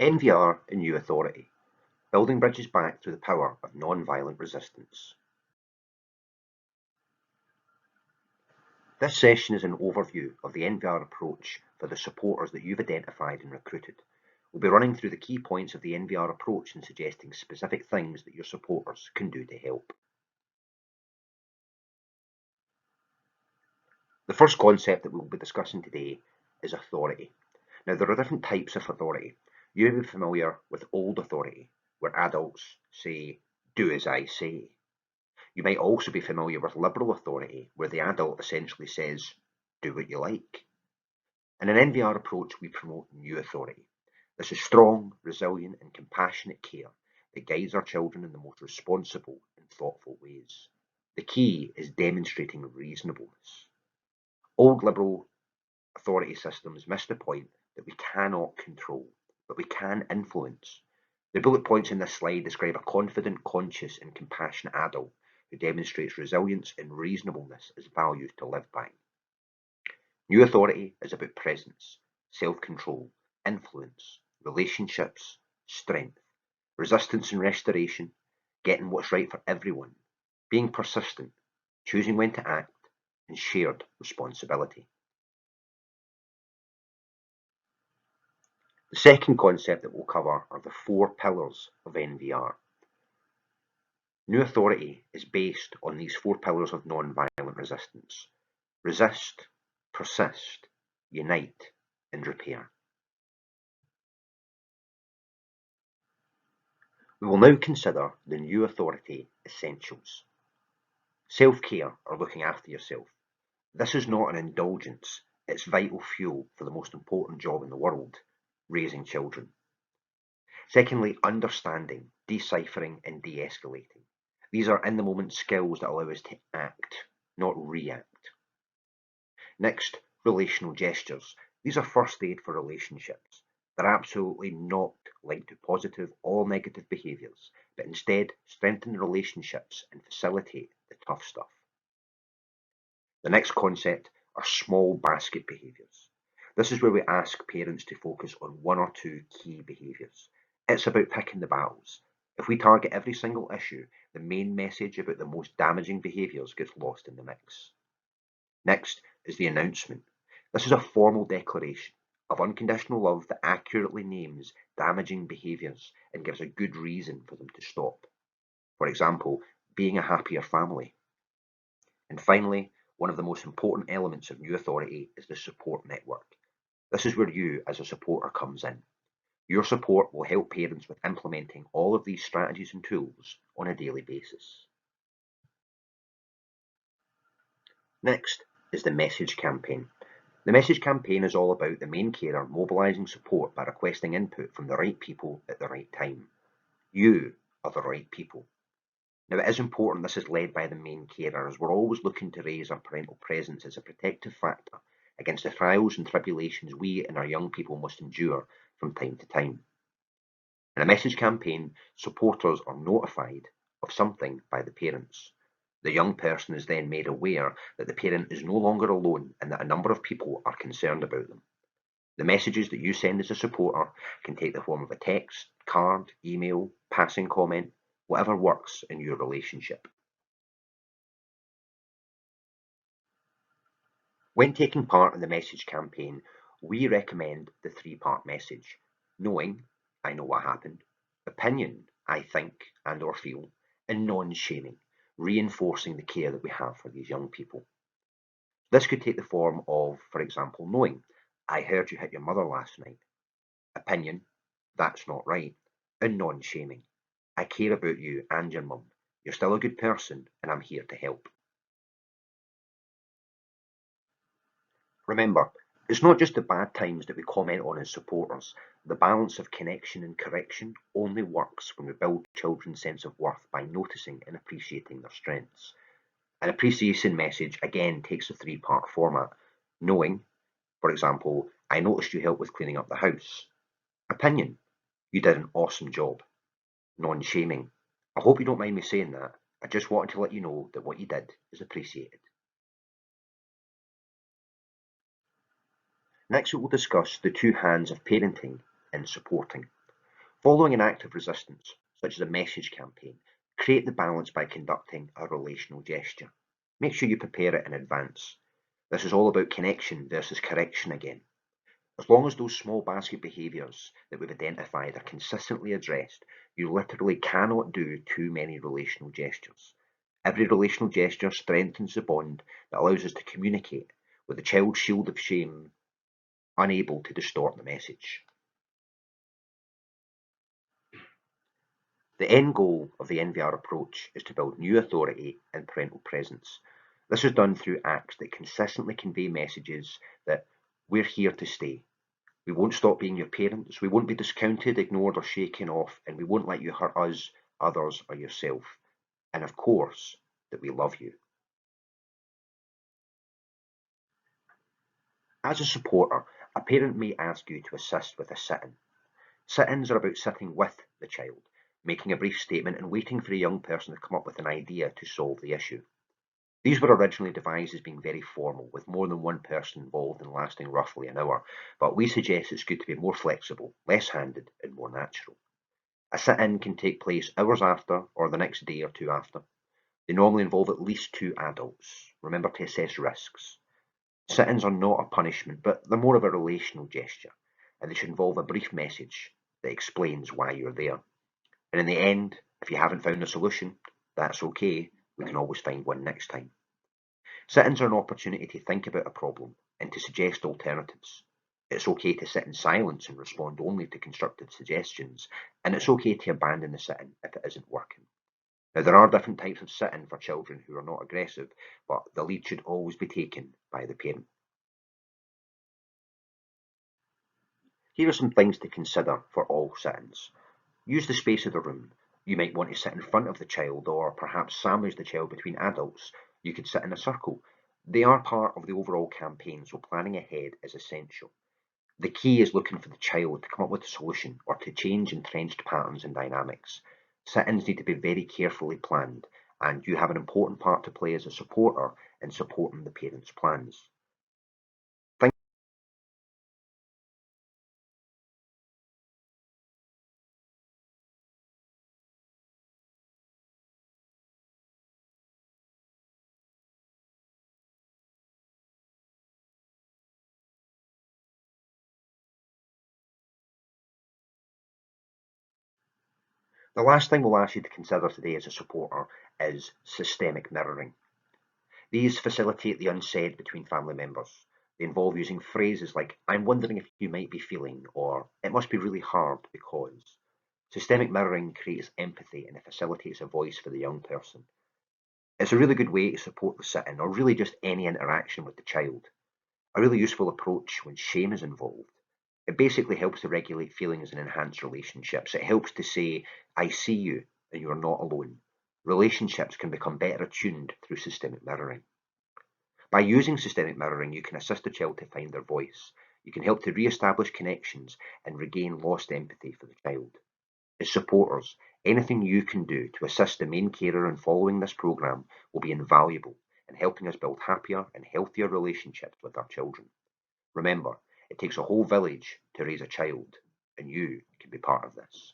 NVR and New Authority, building bridges back through the power of non-violent resistance. This session is an overview of the NVR approach for the supporters that you've identified and recruited. We'll be running through the key points of the NVR approach and suggesting specific things that your supporters can do to help. The first concept that we'll be discussing today is authority. Now, there are different types of authority. You may be familiar with old authority, where adults say, "Do as I say." You might also be familiar with liberal authority, where the adult essentially says, "Do what you like." In an NVR approach, we promote new authority. This is strong, resilient, and compassionate care that guides our children in the most responsible and thoughtful ways. The key is demonstrating reasonableness. Old liberal authority systems miss the point that we cannot control, but we can influence. The bullet points in this slide describe a confident, conscious, and compassionate adult who demonstrates resilience and reasonableness as values to live by. New authority is about presence, self-control, influence, relationships, strength, resistance and restoration, getting what's right for everyone, being persistent, choosing when to act, and shared responsibility. The second concept that we'll cover are the 4 pillars of NVR. New authority is based on these 4 pillars of non-violent resistance: resist, persist, unite, and repair. We will now consider the new authority essentials. Self-care, or looking after yourself. This is not an indulgence, it's vital fuel for the most important job in the world, raising children. Secondly, understanding, deciphering, and de-escalating. These are in-the-moment skills that allow us to act, not react. Next, relational gestures. These are first aid for relationships. They're absolutely not linked to positive or negative behaviours, but instead strengthen relationships and facilitate the tough stuff. The next concept are small basket behaviours. This is where we ask parents to focus on 1 or 2 key behaviours. It's about picking the battles. If we target every single issue, the main message about the most damaging behaviours gets lost in the mix. Next is the announcement. This is a formal declaration of unconditional love that accurately names damaging behaviours and gives a good reason for them to stop. For example, being a happier family. And finally, one of the most important elements of new authority is the support network. This is where you, as a supporter, comes in. Your support will help parents with implementing all of these strategies and tools on a daily basis. Next is the message campaign. The message campaign is all about the main carer mobilising support by requesting input from the right people at the right time. You are the right people. Now, it is important this is led by the main carer, as we're always looking to raise our parental presence as a protective factor against the trials and tribulations we and our young people must endure from time to time. In a message campaign, supporters are notified of something by the parents. The young person is then made aware that the parent is no longer alone and that a number of people are concerned about them. The messages that you send as a supporter can take the form of a text, card, email, passing comment, whatever works in your relationship. When taking part in the message campaign, we recommend the 3-part message: knowing, I know what happened; opinion, I think and or feel; and non-shaming, reinforcing the care that we have for these young people. This could take the form of, for example, knowing, I heard you hit your mother last night; opinion, that's not right; and non-shaming, I care about you and your mum. You're still a good person and I'm here to help. Remember, it's not just the bad times that we comment on as supporters. The balance of connection and correction only works when we build children's sense of worth by noticing and appreciating their strengths. An appreciation message again takes a 3-part format. Knowing, for example, I noticed you helped with cleaning up the house. Opinion, you did an awesome job. Non-shaming, I hope you don't mind me saying that. I just wanted to let you know that what you did is appreciated. Next we will discuss the 2 hands of parenting and supporting. Following an act of resistance, such as a message campaign, create the balance by conducting a relational gesture. Make sure you prepare it in advance. This is all about connection versus correction again. As long as those small basket behaviours that we've identified are consistently addressed, you literally cannot do too many relational gestures. Every relational gesture strengthens the bond that allows us to communicate with the child's shield of shame unable to distort the message. The end goal of the NVR approach is to build new authority and parental presence. This is done through acts that consistently convey messages that we're here to stay. We won't stop being your parents, we won't be discounted, ignored or shaken off, and we won't let you hurt us, others or yourself. And of course, that we love you. As a supporter, a parent may ask you to assist with a sit-in. Sit-ins are about sitting with the child, making a brief statement and waiting for a young person to come up with an idea to solve the issue. These were originally devised as being very formal, with more than one person involved and lasting roughly an hour, but we suggest it's good to be more flexible, less-handed and more natural. A sit-in can take place hours after or the next day or two after. They normally involve at least two adults. Remember to assess risks. Sit-ins are not a punishment, but they're more of a relational gesture, and they should involve a brief message that explains why you're there. And in the end, if you haven't found a solution, that's okay. We can always find one next time. Sit-ins are an opportunity to think about a problem and to suggest alternatives. It's okay to sit in silence and respond only to constructive suggestions, and it's okay to abandon the sit-in if it isn't working. Now, there are different types of sit-in for children who are not aggressive, but the lead should always be taken by the parent. Here are some things to consider for all sit-ins. Use the space of the room. You might want to sit in front of the child or perhaps sandwich the child between adults. You could sit in a circle. They are part of the overall campaign, so planning ahead is essential. The key is looking for the child to come up with a solution or to change entrenched patterns and dynamics. Sit-ins need to be very carefully planned, and you have an important part to play as a supporter in supporting the parents' plans. Think The last thing we'll ask you to consider today as a supporter is systemic mirroring. These facilitate the unsaid between family members. They involve using phrases like, I'm wondering if you might be feeling, or it must be really hard because. Systemic mirroring creates empathy and it facilitates a voice for the young person. It's a really good way to support the sit-in or really just any interaction with the child. A really useful approach when shame is involved. It basically helps to regulate feelings and enhance relationships. It helps to say, I see you and you are not alone. Relationships can become better attuned through systemic mirroring. By using systemic mirroring, you can assist a child to find their voice. You can help to re-establish connections and regain lost empathy for the child. As supporters, anything you can do to assist the main carer in following this programme will be invaluable in helping us build happier and healthier relationships with our children. Remember, it takes a whole village to raise a child, and you can be part of this.